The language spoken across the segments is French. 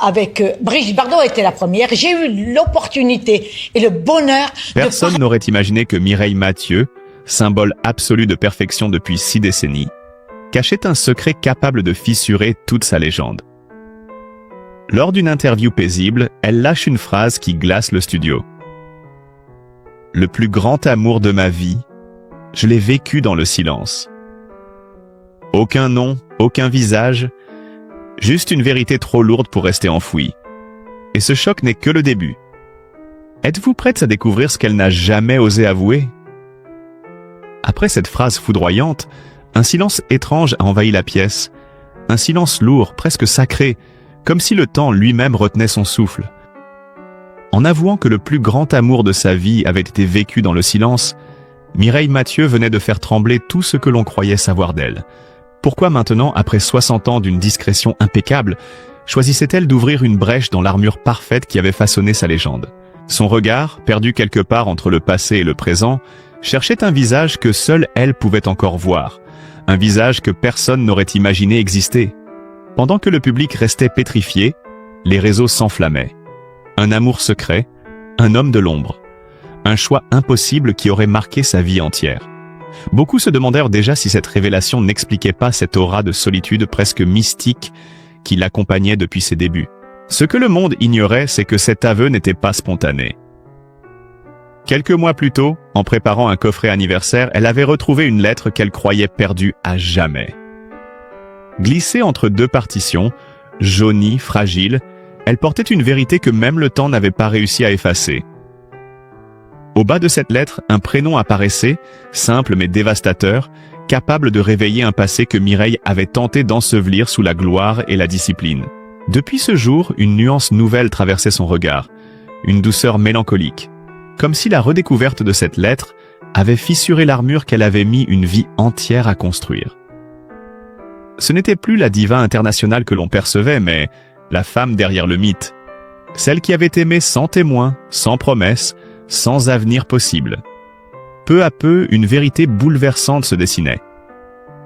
Avec Brigitte Bardot était la première. J'ai eu l'opportunité et le bonheur Personne n'aurait imaginé que Mireille Mathieu, symbole absolu de perfection depuis 6 décennies, cachait un secret capable de fissurer toute sa légende. Lors d'une interview paisible, elle lâche une phrase qui glace le studio. « Le plus grand amour de ma vie, je l'ai vécu dans le silence. Aucun nom, aucun visage, juste une vérité trop lourde pour rester enfouie. Et ce choc n'est que le début. Êtes-vous prête à découvrir ce qu'elle n'a jamais osé avouer ?» Après cette phrase foudroyante, un silence étrange a envahi la pièce. Un silence lourd, presque sacré, comme si le temps lui-même retenait son souffle. En avouant que le plus grand amour de sa vie avait été vécu dans le silence, Mireille Mathieu venait de faire trembler tout ce que l'on croyait savoir d'elle. Pourquoi maintenant, après 60 ans d'une discrétion impeccable, choisissait-elle d'ouvrir une brèche dans l'armure parfaite qui avait façonné sa légende? Son regard, perdu quelque part entre le passé et le présent, cherchait un visage que seule elle pouvait encore voir, un visage que personne n'aurait imaginé exister. Pendant que le public restait pétrifié, les réseaux s'enflammaient. Un amour secret, un homme de l'ombre, un choix impossible qui aurait marqué sa vie entière. Beaucoup se demandèrent déjà si cette révélation n'expliquait pas cette aura de solitude presque mystique qui l'accompagnait depuis ses débuts. Ce que le monde ignorait, c'est que cet aveu n'était pas spontané. Quelques mois plus tôt, en préparant un coffret anniversaire, elle avait retrouvé une lettre qu'elle croyait perdue à jamais. Glissée entre 2 partitions, jaunie, fragile, elle portait une vérité que même le temps n'avait pas réussi à effacer. Au bas de cette lettre, un prénom apparaissait, simple mais dévastateur, capable de réveiller un passé que Mireille avait tenté d'ensevelir sous la gloire et la discipline. Depuis ce jour, une nuance nouvelle traversait son regard, une douceur mélancolique, comme si la redécouverte de cette lettre avait fissuré l'armure qu'elle avait mis une vie entière à construire. Ce n'était plus la diva internationale que l'on percevait, mais la femme derrière le mythe. Celle qui avait aimé sans témoin, sans promesse, sans avenir possible. Peu à peu, une vérité bouleversante se dessinait.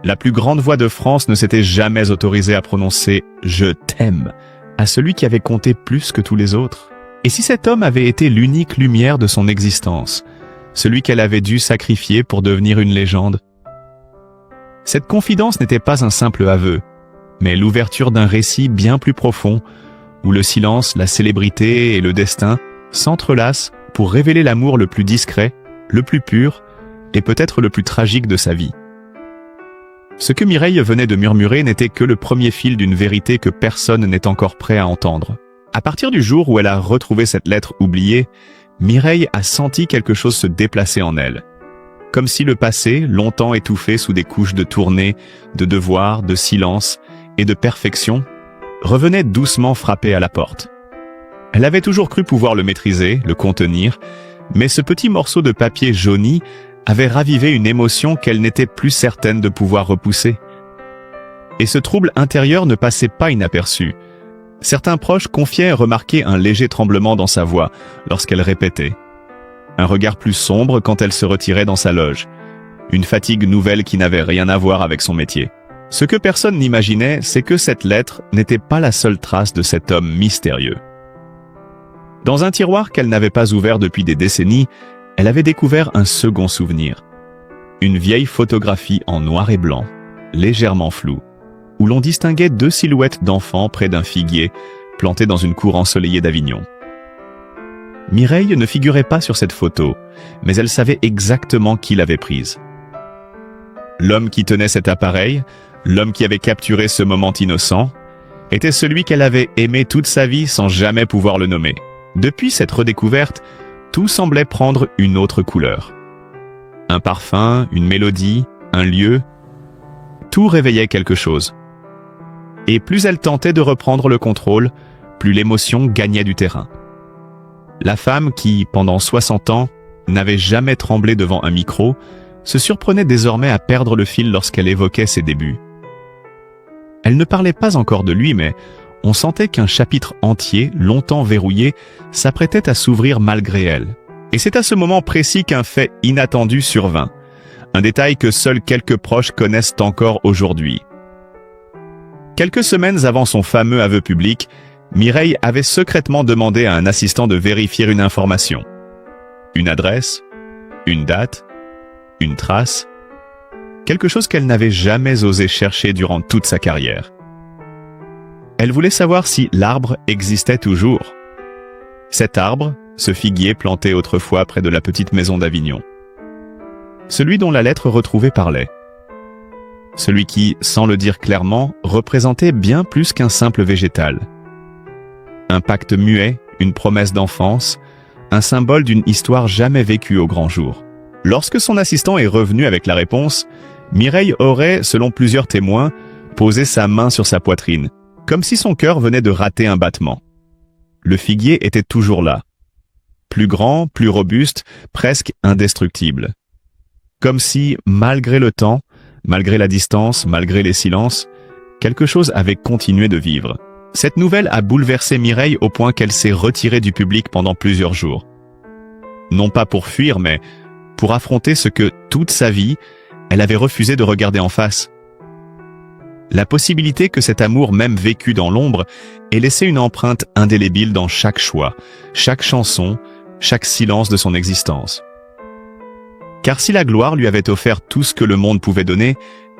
La plus grande voix de France ne s'était jamais autorisée à prononcer « Je t'aime » à celui qui avait compté plus que tous les autres. Et si cet homme avait été l'unique lumière de son existence, celui qu'elle avait dû sacrifier pour devenir une légende? Cette confidence n'était pas un simple aveu, mais l'ouverture d'un récit bien plus profond, où le silence, la célébrité et le destin s'entrelacent pour révéler l'amour le plus discret, le plus pur et peut-être le plus tragique de sa vie. Ce que Mireille venait de murmurer n'était que le premier fil d'une vérité que personne n'est encore prêt à entendre. À partir du jour où elle a retrouvé cette lettre oubliée, Mireille a senti quelque chose se déplacer en elle. Comme si le passé, longtemps étouffé sous des couches de tournée, de devoir, de silence et de perfection, revenait doucement frapper à la porte. Elle avait toujours cru pouvoir le maîtriser, le contenir, mais ce petit morceau de papier jauni avait ravivé une émotion qu'elle n'était plus certaine de pouvoir repousser. Et ce trouble intérieur ne passait pas inaperçu. Certains proches confiaient remarquer un léger tremblement dans sa voix lorsqu'elle répétait. Un regard plus sombre quand elle se retirait dans sa loge. Une fatigue nouvelle qui n'avait rien à voir avec son métier. Ce que personne n'imaginait, c'est que cette lettre n'était pas la seule trace de cet homme mystérieux. Dans un tiroir qu'elle n'avait pas ouvert depuis des décennies, elle avait découvert un second souvenir. Une vieille photographie en noir et blanc, légèrement floue, où l'on distinguait 2 silhouettes d'enfants près d'un figuier, planté dans une cour ensoleillée d'Avignon. Mireille ne figurait pas sur cette photo, mais elle savait exactement qui l'avait prise. L'homme qui tenait cet appareil, l'homme qui avait capturé ce moment innocent, était celui qu'elle avait aimé toute sa vie sans jamais pouvoir le nommer. Depuis cette redécouverte, tout semblait prendre une autre couleur. Un parfum, une mélodie, un lieu, tout réveillait quelque chose. Et plus elle tentait de reprendre le contrôle, plus l'émotion gagnait du terrain. La femme qui, pendant 60 ans, n'avait jamais tremblé devant un micro, se surprenait désormais à perdre le fil lorsqu'elle évoquait ses débuts. Elle ne parlait pas encore de lui, mais on sentait qu'un chapitre entier, longtemps verrouillé, s'apprêtait à s'ouvrir malgré elle. Et c'est à ce moment précis qu'un fait inattendu survint, un détail que seuls quelques proches connaissent encore aujourd'hui. Quelques semaines avant son fameux aveu public, Mireille avait secrètement demandé à un assistant de vérifier une information. Une adresse, une date, une trace, quelque chose qu'elle n'avait jamais osé chercher durant toute sa carrière. Elle voulait savoir si l'arbre existait toujours. Cet arbre, ce figuier planté autrefois près de la petite maison d'Avignon. Celui dont la lettre retrouvée parlait. Celui qui, sans le dire clairement, représentait bien plus qu'un simple végétal. Un pacte muet, une promesse d'enfance, un symbole d'une histoire jamais vécue au grand jour. Lorsque son assistant est revenu avec la réponse, Mireille aurait, selon plusieurs témoins, posé sa main sur sa poitrine, comme si son cœur venait de rater un battement. Le figuier était toujours là. Plus grand, plus robuste, presque indestructible. Comme si, malgré le temps, malgré la distance, malgré les silences, quelque chose avait continué de vivre. Cette nouvelle a bouleversé Mireille au point qu'elle s'est retirée du public pendant plusieurs jours. Non pas pour fuir, mais pour affronter ce que, toute sa vie, elle avait refusé de regarder en face. La possibilité que cet amour, même vécu dans l'ombre, ait laissé une empreinte indélébile dans chaque choix, chaque chanson, chaque silence de son existence. Car si la gloire lui avait offert tout ce que le monde pouvait donner,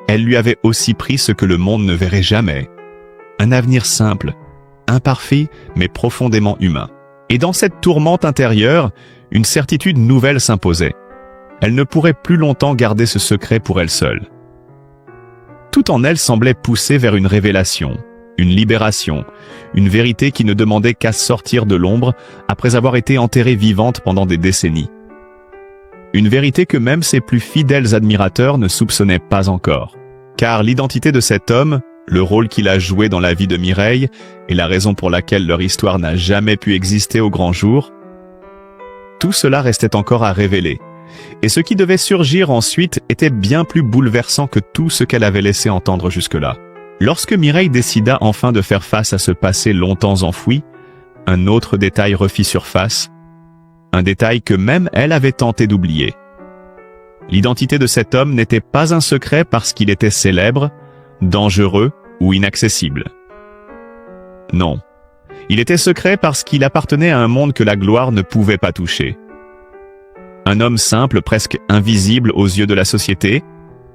elle lui avait aussi pris ce que le monde ne verrait jamais. Un avenir simple, imparfait, mais profondément humain. Et dans cette tourmente intérieure, une certitude nouvelle s'imposait. Elle ne pourrait plus longtemps garder ce secret pour elle seule. Tout en elle semblait pousser vers une révélation, une libération, une vérité qui ne demandait qu'à sortir de l'ombre après avoir été enterrée vivante pendant des décennies. Une vérité que même ses plus fidèles admirateurs ne soupçonnaient pas encore. Car l'identité de cet homme, le rôle qu'il a joué dans la vie de Mireille et la raison pour laquelle leur histoire n'a jamais pu exister au grand jour, tout cela restait encore à révéler. Et ce qui devait surgir ensuite était bien plus bouleversant que tout ce qu'elle avait laissé entendre jusque-là. Lorsque Mireille décida enfin de faire face à ce passé longtemps enfoui, un autre détail refit surface, un détail que même elle avait tenté d'oublier. L'identité de cet homme n'était pas un secret parce qu'il était célèbre, dangereux ou inaccessible. Non, il était secret parce qu'il appartenait à un monde que la gloire ne pouvait pas toucher. Un homme simple, presque invisible aux yeux de la société,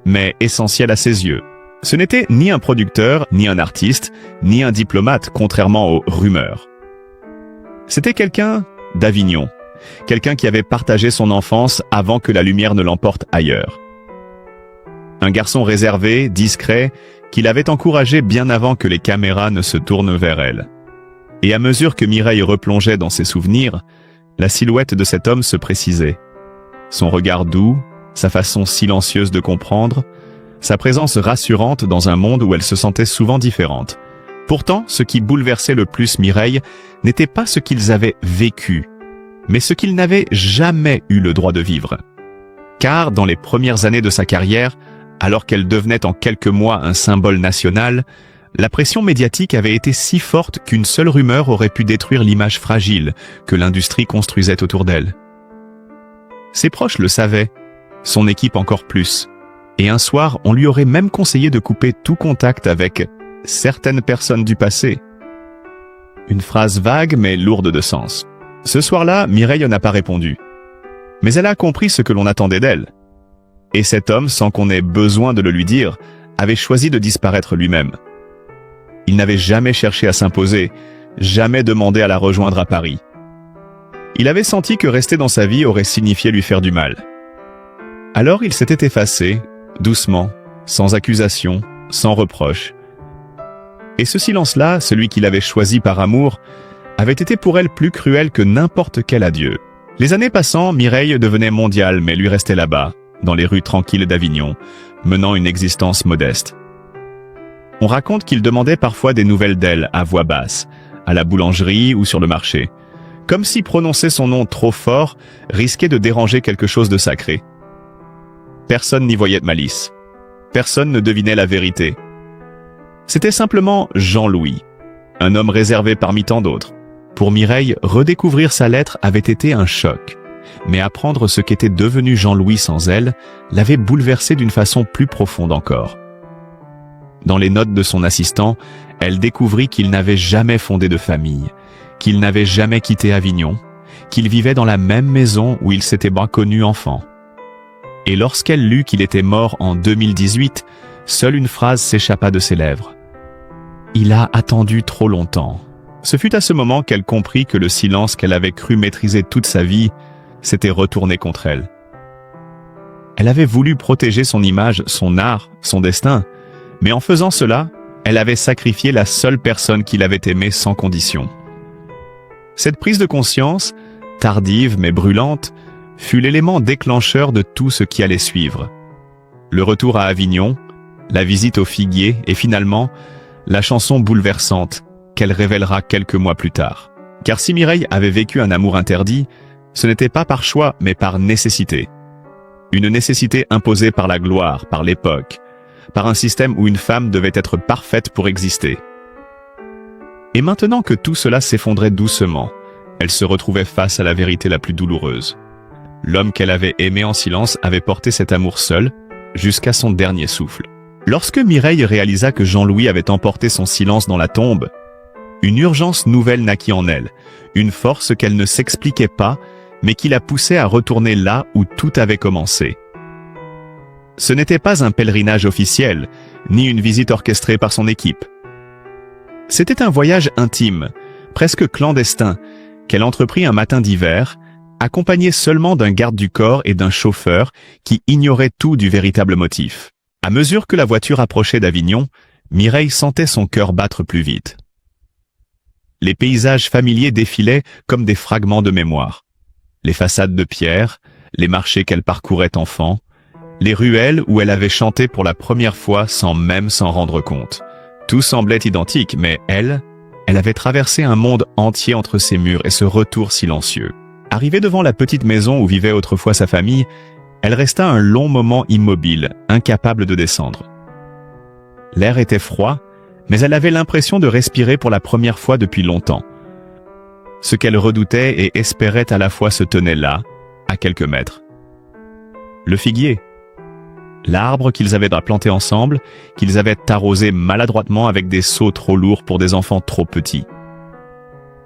mais essentiel à ses yeux. Ce n'était ni un producteur, ni un artiste, ni un diplomate, contrairement aux rumeurs. C'était quelqu'un d'Avignon, quelqu'un qui avait partagé son enfance avant que la lumière ne l'emporte ailleurs. Un garçon réservé, discret, qu'il avait encouragé bien avant que les caméras ne se tournent vers elle. Et à mesure que Mireille replongeait dans ses souvenirs, la silhouette de cet homme se précisait. Son regard doux, sa façon silencieuse de comprendre, sa présence rassurante dans un monde où elle se sentait souvent différente. Pourtant, ce qui bouleversait le plus Mireille n'était pas ce qu'ils avaient vécu, mais ce qu'ils n'avaient jamais eu le droit de vivre. Car dans les premières années de sa carrière, alors qu'elle devenait en quelques mois un symbole national, la pression médiatique avait été si forte qu'une seule rumeur aurait pu détruire l'image fragile que l'industrie construisait autour d'elle. Ses proches le savaient, son équipe encore plus, et un soir on lui aurait même conseillé de couper tout contact avec certaines personnes du passé. Une phrase vague mais lourde de sens. Ce soir-là, Mireille n'a pas répondu. Mais elle a compris ce que l'on attendait d'elle. Et cet homme, sans qu'on ait besoin de le lui dire, avait choisi de disparaître lui-même. Il n'avait jamais cherché à s'imposer, jamais demandé à la rejoindre à Paris. Il avait senti que rester dans sa vie aurait signifié lui faire du mal. Alors il s'était effacé, doucement, sans accusation, sans reproche. Et ce silence-là, celui qu'il avait choisi par amour, avait été pour elle plus cruel que n'importe quel adieu. Les années passant, Mireille devenait mondiale mais lui restait là-bas, dans les rues tranquilles d'Avignon, menant une existence modeste. On raconte qu'il demandait parfois des nouvelles d'elle à voix basse, à la boulangerie ou sur le marché, comme si prononcer son nom trop fort risquait de déranger quelque chose de sacré. Personne n'y voyait de malice. Personne ne devinait la vérité. C'était simplement Jean-Louis, un homme réservé parmi tant d'autres. Pour Mireille, redécouvrir sa lettre avait été un choc. Mais apprendre ce qu'était devenu Jean-Louis sans elle l'avait bouleversé d'une façon plus profonde encore. Dans les notes de son assistant, elle découvrit qu'il n'avait jamais fondé de famille, qu'il n'avait jamais quitté Avignon, qu'il vivait dans la même maison où il s'était bien connu enfant. Et lorsqu'elle lut qu'il était mort en 2018, seule une phrase s'échappa de ses lèvres. « Il a attendu trop longtemps ». Ce fut à ce moment qu'elle comprit que le silence qu'elle avait cru maîtriser toute sa vie s'était retourné contre elle. Elle avait voulu protéger son image, son art, son destin, mais en faisant cela, elle avait sacrifié la seule personne qui l'avait aimée sans condition. Cette prise de conscience, tardive mais brûlante, fut l'élément déclencheur de tout ce qui allait suivre. Le retour à Avignon, la visite au Figuier et finalement, la chanson bouleversante qu'elle révélera quelques mois plus tard. Car si Mireille avait vécu un amour interdit, ce n'était pas par choix mais par nécessité. Une nécessité imposée par la gloire, par l'époque, par un système où une femme devait être parfaite pour exister. Et maintenant que tout cela s'effondrait doucement, elle se retrouvait face à la vérité la plus douloureuse. L'homme qu'elle avait aimé en silence avait porté cet amour seul, jusqu'à son dernier souffle. Lorsque Mireille réalisa que Jean-Louis avait emporté son silence dans la tombe, une urgence nouvelle naquit en elle, une force qu'elle ne s'expliquait pas, mais qui la poussait à retourner là où tout avait commencé. Ce n'était pas un pèlerinage officiel, ni une visite orchestrée par son équipe. C'était un voyage intime, presque clandestin, qu'elle entreprit un matin d'hiver, accompagnée seulement d'un garde du corps et d'un chauffeur qui ignorait tout du véritable motif. À mesure que la voiture approchait d'Avignon, Mireille sentait son cœur battre plus vite. Les paysages familiers défilaient comme des fragments de mémoire. Les façades de pierre, les marchés qu'elle parcourait enfant, les ruelles où elle avait chanté pour la première fois sans même s'en rendre compte. Tout semblait identique, mais elle avait traversé un monde entier entre ces murs et ce retour silencieux. Arrivée devant la petite maison où vivait autrefois sa famille, elle resta un long moment immobile, incapable de descendre. L'air était froid, mais elle avait l'impression de respirer pour la première fois depuis longtemps. Ce qu'elle redoutait et espérait à la fois se tenait là, à quelques mètres. Le figuier. L'arbre qu'ils avaient planté ensemble, qu'ils avaient arrosé maladroitement avec des seaux trop lourds pour des enfants trop petits.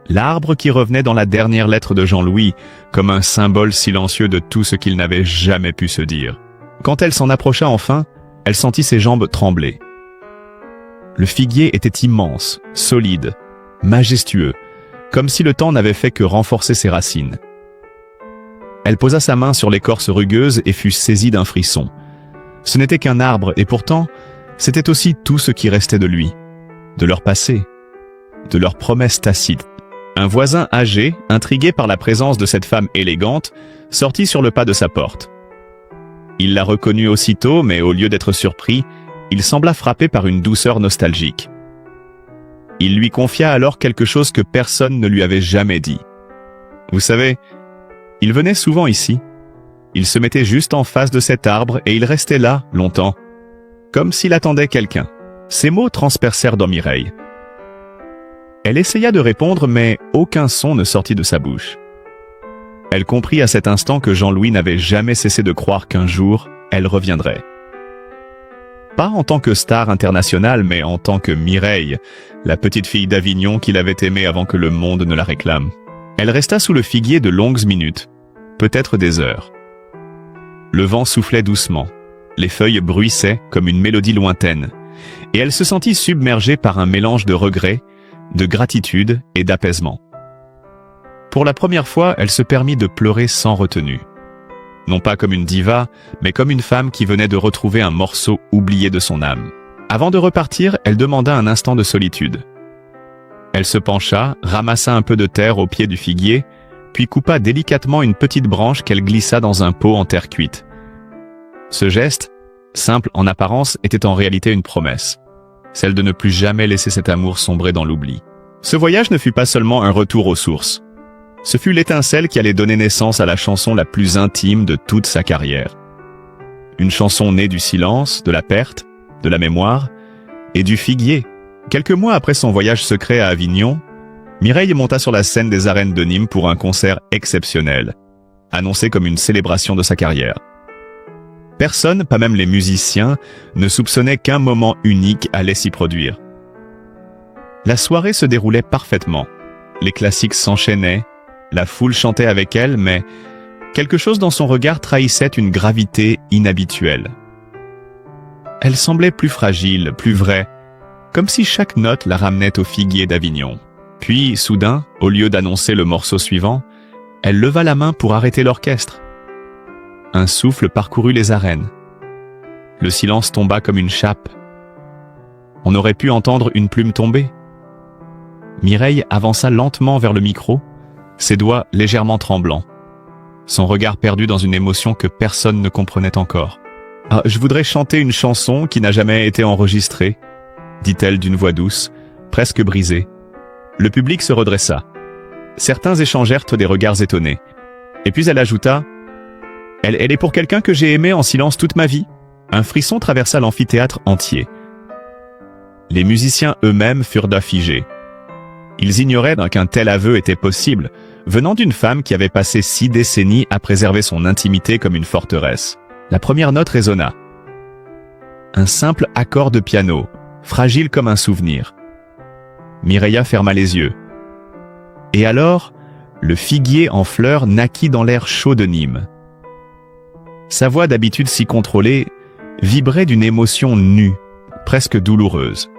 L'arbre qui revenait dans la dernière lettre de Jean-Louis, comme un symbole silencieux de tout ce qu'il n'avait jamais pu se dire. Quand elle s'en approcha enfin, elle sentit ses jambes trembler. Le figuier était immense, solide, majestueux, comme si le temps n'avait fait que renforcer ses racines. Elle posa sa main sur l'écorce rugueuse et fut saisie d'un frisson. Ce n'était qu'un arbre et pourtant, c'était aussi tout ce qui restait de lui, de leur passé, de leurs promesses tacites. Un voisin âgé, intrigué par la présence de cette femme élégante, sortit sur le pas de sa porte. Il la reconnut aussitôt, mais au lieu d'être surpris, il sembla frappé par une douceur nostalgique. Il lui confia alors quelque chose que personne ne lui avait jamais dit. Vous savez, il venait souvent ici. Il se mettait juste en face de cet arbre et il restait là, longtemps, comme s'il attendait quelqu'un. Ces mots transpercèrent dans Mireille. Elle essaya de répondre, mais aucun son ne sortit de sa bouche. Elle comprit à cet instant que Jean-Louis n'avait jamais cessé de croire qu'un jour, elle reviendrait. Pas en tant que star internationale, mais en tant que Mireille, la petite fille d'Avignon qu'il avait aimée avant que le monde ne la réclame. Elle resta sous le figuier de longues minutes, peut-être des heures. Le vent soufflait doucement, les feuilles bruissaient comme une mélodie lointaine, et elle se sentit submergée par un mélange de regret, de gratitude et d'apaisement. Pour la première fois, elle se permit de pleurer sans retenue. Non pas comme une diva, mais comme une femme qui venait de retrouver un morceau oublié de son âme. Avant de repartir, elle demanda un instant de solitude. Elle se pencha, ramassa un peu de terre au pied du figuier, puis coupa délicatement une petite branche qu'elle glissa dans un pot en terre cuite. Ce geste, simple en apparence, était en réalité une promesse. Celle de ne plus jamais laisser cet amour sombrer dans l'oubli. Ce voyage ne fut pas seulement un retour aux sources. Ce fut l'étincelle qui allait donner naissance à la chanson la plus intime de toute sa carrière. Une chanson née du silence, de la perte, de la mémoire et du figuier. Quelques mois après son voyage secret à Avignon, Mireille monta sur la scène des arènes de Nîmes pour un concert exceptionnel, annoncé comme une célébration de sa carrière. Personne, pas même les musiciens, ne soupçonnait qu'un moment unique allait s'y produire. La soirée se déroulait parfaitement. Les classiques s'enchaînaient, la foule chantait avec elle, mais quelque chose dans son regard trahissait une gravité inhabituelle. Elle semblait plus fragile, plus vraie, comme si chaque note la ramenait au figuier d'Avignon. Puis, soudain, au lieu d'annoncer le morceau suivant, elle leva la main pour arrêter l'orchestre. Un souffle parcourut les arènes. Le silence tomba comme une chape. On aurait pu entendre une plume tomber. Mireille avança lentement vers le micro, ses doigts légèrement tremblants, son regard perdu dans une émotion que personne ne comprenait encore. « Ah, je voudrais chanter une chanson qui n'a jamais été enregistrée », dit-elle d'une voix douce, presque brisée. Le public se redressa. Certains échangèrent des regards étonnés. Et puis elle ajouta « Elle est pour quelqu'un que j'ai aimé en silence toute ma vie ». Un frisson traversa l'amphithéâtre entier. Les musiciens eux-mêmes furent figés. Ils ignoraient qu'un tel aveu était possible, venant d'une femme qui avait passé 6 décennies à préserver son intimité comme une forteresse. La première note résonna. Un simple accord de piano, fragile comme un souvenir. Mireia ferma les yeux. Et alors, le figuier en fleurs naquit dans l'air chaud de Nîmes. Sa voix d'habitude si contrôlée vibrait d'une émotion nue, presque douloureuse.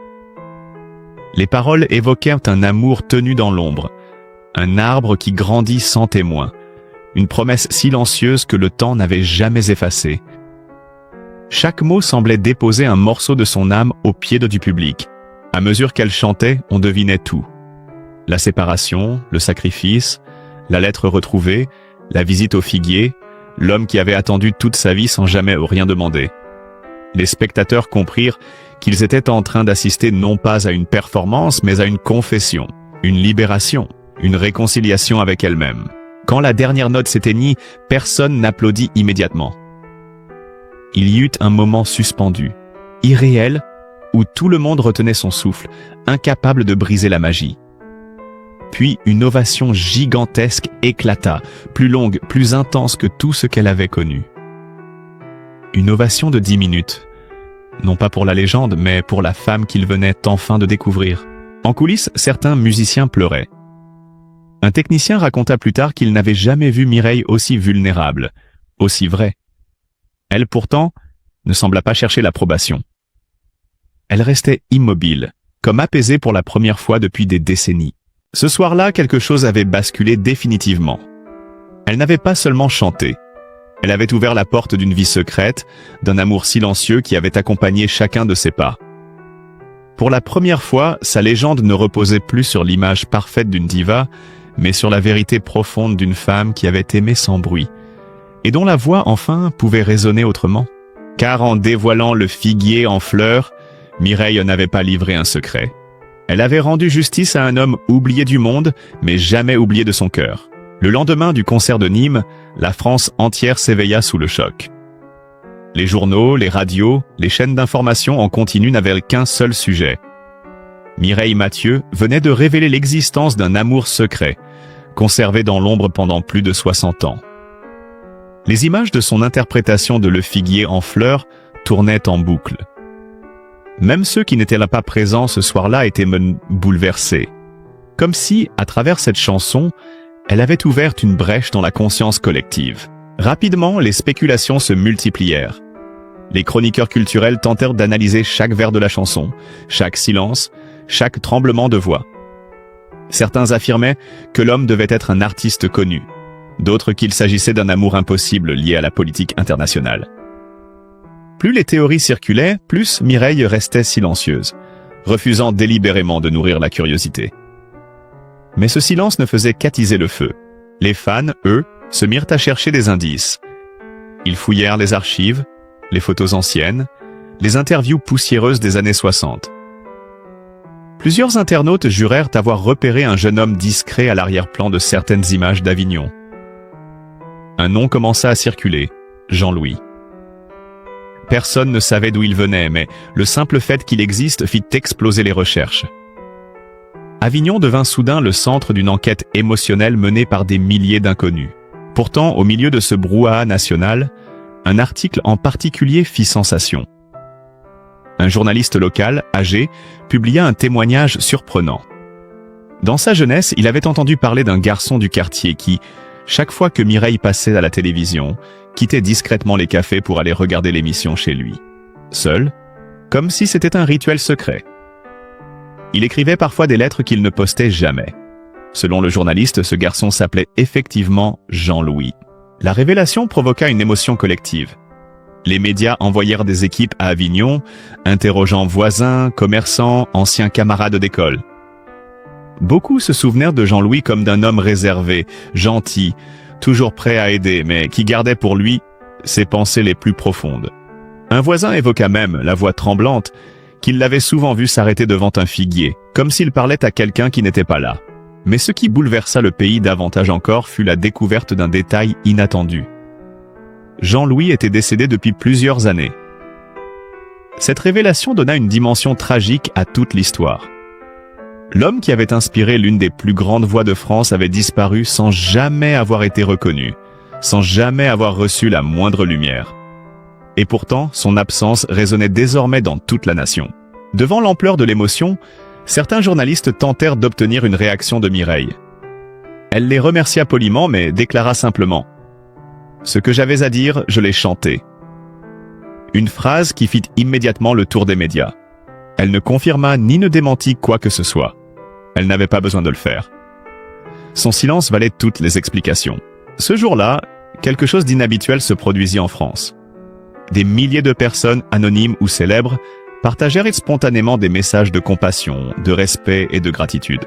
Les paroles évoquèrent un amour tenu dans l'ombre, un arbre qui grandit sans témoin, une promesse silencieuse que le temps n'avait jamais effacée. Chaque mot semblait déposer un morceau de son âme au pied du public. À mesure qu'elle chantait, on devinait tout. La séparation, le sacrifice, la lettre retrouvée, la visite au figuier, l'homme qui avait attendu toute sa vie sans jamais rien demander. Les spectateurs comprirent qu'ils étaient en train d'assister non pas à une performance, mais à une confession, une libération, une réconciliation avec elle-même. Quand la dernière note s'éteignit, personne n'applaudit immédiatement. Il y eut un moment suspendu, irréel, où tout le monde retenait son souffle, incapable de briser la magie. Puis une ovation gigantesque éclata, plus longue, plus intense que tout ce qu'elle avait connu. Une ovation de 10 minutes. Non pas pour la légende, mais pour la femme qu'il venait enfin de découvrir. En coulisses, certains musiciens pleuraient. Un technicien raconta plus tard qu'il n'avait jamais vu Mireille aussi vulnérable, aussi vraie. Elle, pourtant, ne sembla pas chercher l'approbation. Elle restait immobile, comme apaisée pour la première fois depuis des décennies. Ce soir-là, quelque chose avait basculé définitivement. Elle n'avait pas seulement chanté. Elle avait ouvert la porte d'une vie secrète, d'un amour silencieux qui avait accompagné chacun de ses pas. Pour la première fois, sa légende ne reposait plus sur l'image parfaite d'une diva, mais sur la vérité profonde d'une femme qui avait aimé sans bruit, et dont la voix, enfin, pouvait résonner autrement. Car en dévoilant le figuier en fleurs, Mireille n'avait pas livré un secret. Elle avait rendu justice à un homme oublié du monde, mais jamais oublié de son cœur. Le lendemain du concert de Nîmes, la France entière s'éveilla sous le choc. Les journaux, les radios, les chaînes d'information en continu n'avaient qu'un seul sujet. Mireille Mathieu venait de révéler l'existence d'un amour secret, conservé dans l'ombre pendant plus de 60 ans. Les images de son interprétation de Le Figuier en fleurs tournaient en boucle. Même ceux qui n'étaient pas présents ce soir-là étaient bouleversés. Comme si, à travers cette chanson, elle avait ouvert une brèche dans la conscience collective. Rapidement, les spéculations se multiplièrent. Les chroniqueurs culturels tentèrent d'analyser chaque vers de la chanson, chaque silence, chaque tremblement de voix. Certains affirmaient que l'homme devait être un artiste connu, d'autres qu'il s'agissait d'un amour impossible lié à la politique internationale. Plus les théories circulaient, plus Mireille restait silencieuse, refusant délibérément de nourrir la curiosité. Mais ce silence ne faisait qu'attiser le feu. Les fans, eux, se mirent à chercher des indices. Ils fouillèrent les archives, les photos anciennes, les interviews poussiéreuses des années 60. Plusieurs internautes jurèrent avoir repéré un jeune homme discret à l'arrière-plan de certaines images d'Avignon. Un nom commença à circuler, Jean-Louis. Personne ne savait d'où il venait, mais le simple fait qu'il existe fit exploser les recherches. Avignon devint soudain le centre d'une enquête émotionnelle menée par des milliers d'inconnus. Pourtant, au milieu de ce brouhaha national, Un article en particulier fit sensation. Un journaliste local, âgé, publia un témoignage surprenant. Dans sa jeunesse, il avait entendu parler d'un garçon du quartier qui, chaque fois que Mireille passait à la télévision, quittait discrètement les cafés pour aller regarder l'émission chez lui. Seul, comme si c'était un rituel secret. Il écrivait parfois des lettres qu'il ne postait jamais. Selon le journaliste, ce garçon s'appelait effectivement Jean-Louis. La révélation provoqua une émotion collective. Les médias envoyèrent des équipes à Avignon, interrogeant voisins, commerçants, anciens camarades d'école. Beaucoup se souvenèrent de Jean-Louis comme d'un homme réservé, gentil, toujours prêt à aider, mais qui gardait pour lui ses pensées les plus profondes. Un voisin évoqua même, la voix tremblante, qu'il l'avait souvent vu s'arrêter devant un figuier, comme s'il parlait à quelqu'un qui n'était pas là. Mais ce qui bouleversa le pays davantage encore fut la découverte d'un détail inattendu. Jean-Louis était décédé depuis plusieurs années. Cette révélation donna une dimension tragique à toute l'histoire. L'homme qui avait inspiré l'une des plus grandes voix de France avait disparu sans jamais avoir été reconnu, sans jamais avoir reçu la moindre lumière. Et pourtant, son absence résonnait désormais dans toute la nation. Devant l'ampleur de l'émotion, certains journalistes tentèrent d'obtenir une réaction de Mireille. Elle les remercia poliment, mais déclara simplement « Ce que j'avais à dire, je l'ai chanté ». Une phrase qui fit immédiatement le tour des médias. Elle ne confirma ni ne démentit quoi que ce soit. Elle n'avait pas besoin de le faire. Son silence valait toutes les explications. Ce jour-là, quelque chose d'inhabituel se produisit en France. Des milliers de personnes, anonymes ou célèbres, partagèrent spontanément des messages de compassion, de respect et de gratitude.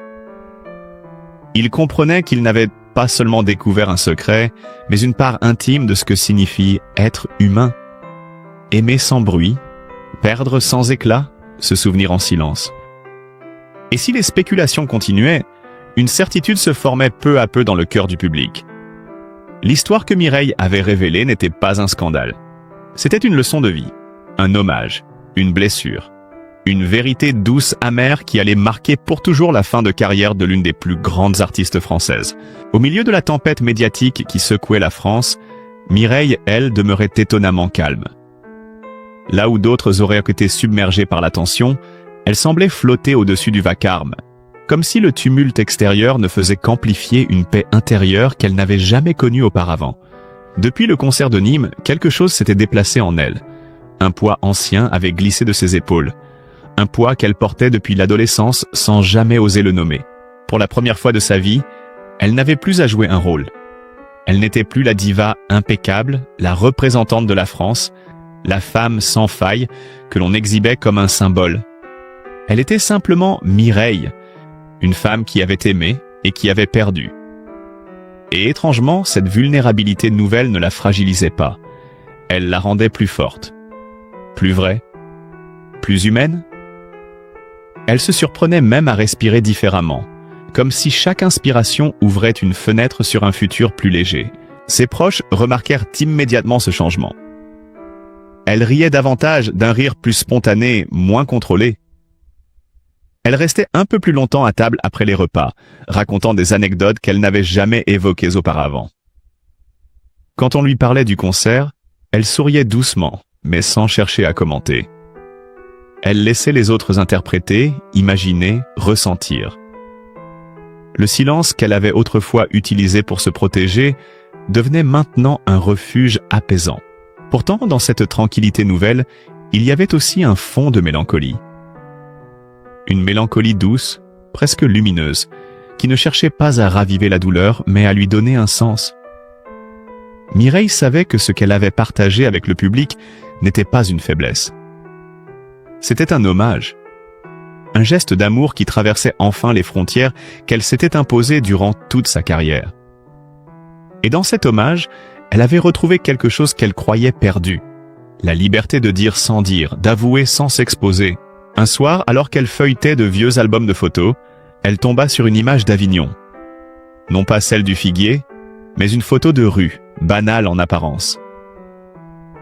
Ils comprenaient qu'ils n'avaient pas seulement découvert un secret, mais une part intime de ce que signifie être humain. Aimer sans bruit, perdre sans éclat, se souvenir en silence. Et si les spéculations continuaient, une certitude se formait peu à peu dans le cœur du public. L'histoire que Mireille avait révélée n'était pas un scandale. C'était une leçon de vie, un hommage, une blessure, une vérité douce amère qui allait marquer pour toujours la fin de carrière de l'une des plus grandes artistes françaises. Au milieu de la tempête médiatique qui secouait la France, Mireille, elle, demeurait étonnamment calme. Là où d'autres auraient été submergés par la tension, elle semblait flotter au-dessus du vacarme, comme si le tumulte extérieur ne faisait qu'amplifier une paix intérieure qu'elle n'avait jamais connue auparavant. Depuis le concert de Nîmes, quelque chose s'était déplacé en elle. Un poids ancien avait glissé de ses épaules. Un poids qu'elle portait depuis l'adolescence sans jamais oser le nommer. Pour la première fois de sa vie, elle n'avait plus à jouer un rôle. Elle n'était plus la diva impeccable, la représentante de la France, la femme sans faille que l'on exhibait comme un symbole. Elle était simplement Mireille, une femme qui avait aimé et qui avait perdu. Et étrangement, cette vulnérabilité nouvelle ne la fragilisait pas. Elle la rendait plus forte, plus vraie, plus humaine. Elle se surprenait même à respirer différemment, comme si chaque inspiration ouvrait une fenêtre sur un futur plus léger. Ses proches remarquèrent immédiatement ce changement. Elle riait davantage, d'un rire plus spontané, moins contrôlé. Elle restait un peu plus longtemps à table après les repas, racontant des anecdotes qu'elle n'avait jamais évoquées auparavant. Quand on lui parlait du concert, elle souriait doucement, mais sans chercher à commenter. Elle laissait les autres interpréter, imaginer, ressentir. Le silence qu'elle avait autrefois utilisé pour se protéger devenait maintenant un refuge apaisant. Pourtant, dans cette tranquillité nouvelle, il y avait aussi un fond de mélancolie. Une mélancolie douce, presque lumineuse, qui ne cherchait pas à raviver la douleur, mais à lui donner un sens. Mireille savait que ce qu'elle avait partagé avec le public n'était pas une faiblesse. C'était un hommage, un geste d'amour qui traversait enfin les frontières qu'elle s'était imposées durant toute sa carrière. Et dans cet hommage, elle avait retrouvé quelque chose qu'elle croyait perdu, la liberté de dire sans dire, d'avouer sans s'exposer. Un soir, alors qu'elle feuilletait de vieux albums de photos, elle tomba sur une image d'Avignon. Non pas celle du figuier, mais une photo de rue, banale en apparence.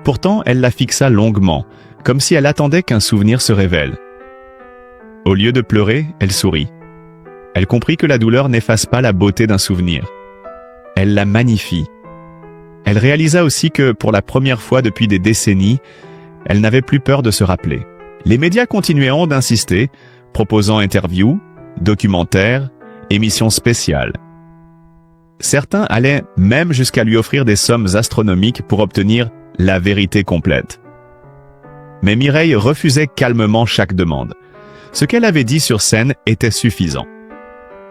Pourtant, elle la fixa longuement, comme si elle attendait qu'un souvenir se révèle. Au lieu de pleurer, elle sourit. Elle comprit que la douleur n'efface pas la beauté d'un souvenir. Elle la magnifie. Elle réalisa aussi que, pour la première fois depuis des décennies, elle n'avait plus peur de se rappeler. Les médias continueront d'insister, proposant interviews, documentaires, émissions spéciales. Certains allaient même jusqu'à lui offrir des sommes astronomiques pour obtenir la vérité complète. Mais Mireille refusait calmement chaque demande. Ce qu'elle avait dit sur scène était suffisant.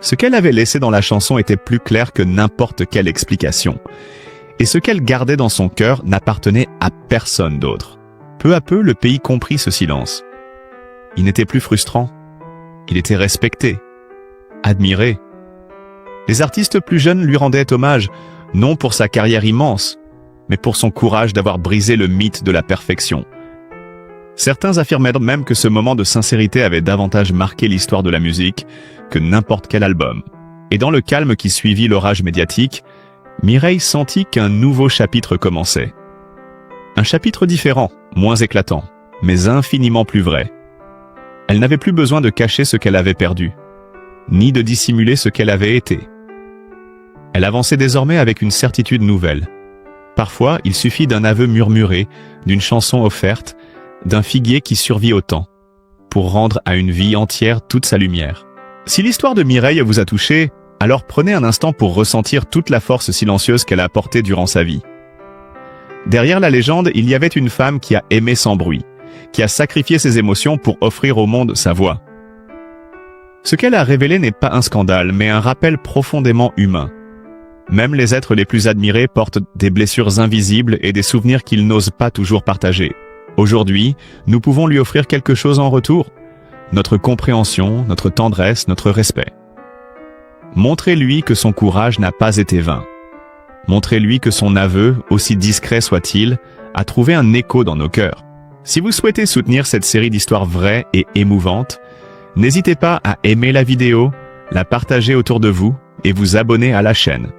Ce qu'elle avait laissé dans la chanson était plus clair que n'importe quelle explication. Et ce qu'elle gardait dans son cœur n'appartenait à personne d'autre. Peu à peu, le pays comprit ce silence. Il n'était plus frustrant. Il était respecté, admiré. Les artistes plus jeunes lui rendaient hommage, non pour sa carrière immense, mais pour son courage d'avoir brisé le mythe de la perfection. Certains affirmèrent même que ce moment de sincérité avait davantage marqué l'histoire de la musique que n'importe quel album. Et dans le calme qui suivit l'orage médiatique, Mireille sentit qu'un nouveau chapitre commençait. Un chapitre différent, moins éclatant, mais infiniment plus vrai. Elle n'avait plus besoin de cacher ce qu'elle avait perdu, ni de dissimuler ce qu'elle avait été. Elle avançait désormais avec une certitude nouvelle. Parfois, il suffit d'un aveu murmuré, d'une chanson offerte, d'un figuier qui survit au temps, pour rendre à une vie entière toute sa lumière. Si l'histoire de Mireille vous a touché, alors prenez un instant pour ressentir toute la force silencieuse qu'elle a apportée durant sa vie. Derrière la légende, il y avait une femme qui a aimé sans bruit, qui a sacrifié ses émotions pour offrir au monde sa voix. Ce qu'elle a révélé n'est pas un scandale, mais un rappel profondément humain. Même les êtres les plus admirés portent des blessures invisibles et des souvenirs qu'ils n'osent pas toujours partager. Aujourd'hui, nous pouvons lui offrir quelque chose en retour. Notre compréhension, notre tendresse, notre respect. Montrez-lui que son courage n'a pas été vain. Montrez-lui que son aveu, aussi discret soit-il, a trouvé un écho dans nos cœurs. Si vous souhaitez soutenir cette série d'histoires vraies et émouvantes, n'hésitez pas à aimer la vidéo, la partager autour de vous et vous abonner à la chaîne.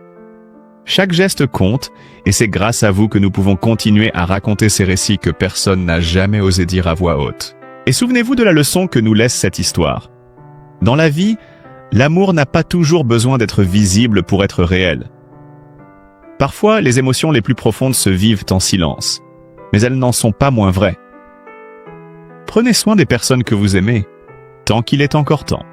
Chaque geste compte et c'est grâce à vous que nous pouvons continuer à raconter ces récits que personne n'a jamais osé dire à voix haute. Et souvenez-vous de la leçon que nous laisse cette histoire. Dans la vie, l'amour n'a pas toujours besoin d'être visible pour être réel. Parfois, les émotions les plus profondes se vivent en silence, mais elles n'en sont pas moins vraies. Prenez soin des personnes que vous aimez, tant qu'il est encore temps.